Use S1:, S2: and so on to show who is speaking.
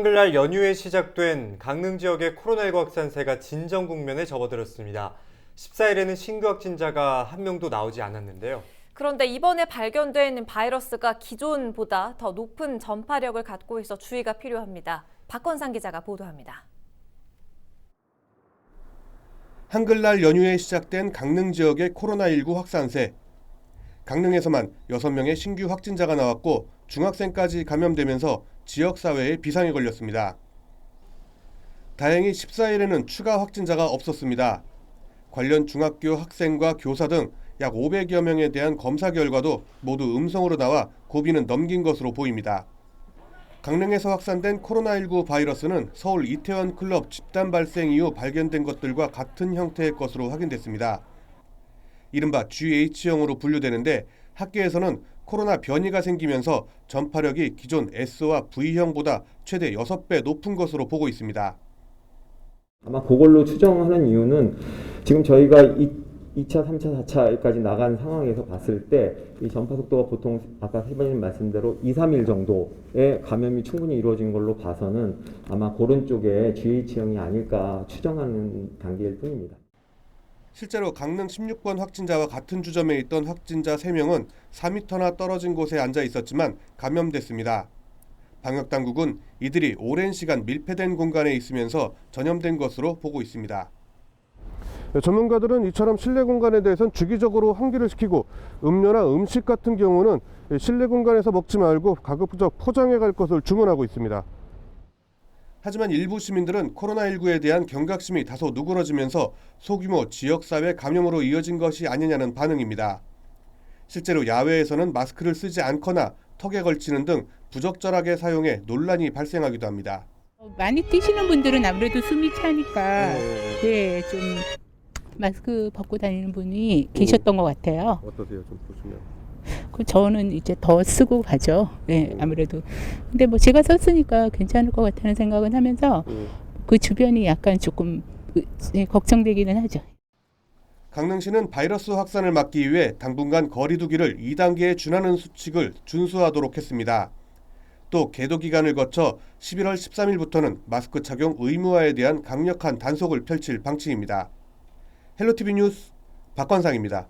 S1: 한글날 연휴에 시작된 강릉 지역의 코로나19 확산세가 진정 국면에 접어들었습니다. 14일에는 신규 확진자가 한 명도 나오지 않았는데요.
S2: 그런데 이번에 발견된 바이러스가 기존보다 더 높은 전파력을 갖고 있어 주의가 필요합니다. 박건상 기자가 보도합니다.
S3: 한글날 연휴에 시작된 강릉 지역의 코로나19 확산세. 강릉에서만 6명의 신규 확진자가 나왔고 중학생까지 감염되면서 지역사회에 비상이 걸렸습니다. 다행히 14일에는 추가 확진자가 없었습니다. 관련 중학교 학생과 교사 등 약 500여 명에 대한 검사 결과도 모두 음성으로 나와 고비는 넘긴 것으로 보입니다. 강릉에서 확산된 코로나19 바이러스는 서울 이태원 클럽 집단 발생 이후 발견된 것들과 같은 형태의 것으로 확인됐습니다. 이른바 GH형으로 분류되는데 학계에서는 코로나 변이가 생기면서 전파력이 기존 S와 V형보다 최대 6배 높은 것으로 보고 있습니다.
S4: 아마 그걸로 추정하는 이유는 지금 저희가 2차, 3차, 4차까지 나간 상황에서 봤을 때 이 전파 속도가 보통 아까 해바님 말씀대로 2, 3일 정도의 감염이 충분히 이루어진 걸로 봐서는 아마 그런 쪽에 GH형이 아닐까 추정하는 단계일 뿐입니다.
S3: 실제로 강릉 16번 확진자와 같은 주점에 있던 확진자 3명은 4m나 떨어진 곳에 앉아 있었지만 감염됐습니다. 방역당국은 이들이 오랜 시간 밀폐된 공간에 있으면서 전염된 것으로 보고 있습니다.
S5: 전문가들은 이처럼 실내 공간에 대해서는 주기적으로 환기를 시키고 음료나 음식 같은 경우는 실내 공간에서 먹지 말고 가급적 포장해 갈 것을 주문하고 있습니다.
S3: 하지만 일부 시민들은 코로나19에 대한 경각심이 다소 누그러지면서 소규모 지역사회 감염으로 이어진 것이 아니냐는 반응입니다. 실제로 야외에서는 마스크를 쓰지 않거나 턱에 걸치는 등 부적절하게 사용해 논란이 발생하기도 합니다.
S6: 많이 뛰시는 분들은 아무래도 숨이 차니까 좀 마스크 벗고 다니는 분이 계셨던 것 같아요.
S5: 어떠세요? 좀 보시면.
S6: 저는 이제 더 쓰고 가죠. 네, 아무래도. 근데 뭐 제가 썼으니까 괜찮을 것 같다는 생각은 하면서 그 주변이 약간 조금 걱정되기는 하죠.
S3: 강릉시는 바이러스 확산을 막기 위해 당분간 거리 두기를 2단계에 준하는 수칙을 준수하도록 했습니다. 또 계도 기간을 거쳐 11월 13일부터는 마스크 착용 의무화에 대한 강력한 단속을 펼칠 방침입니다. 헬로티비 뉴스 박건상입니다.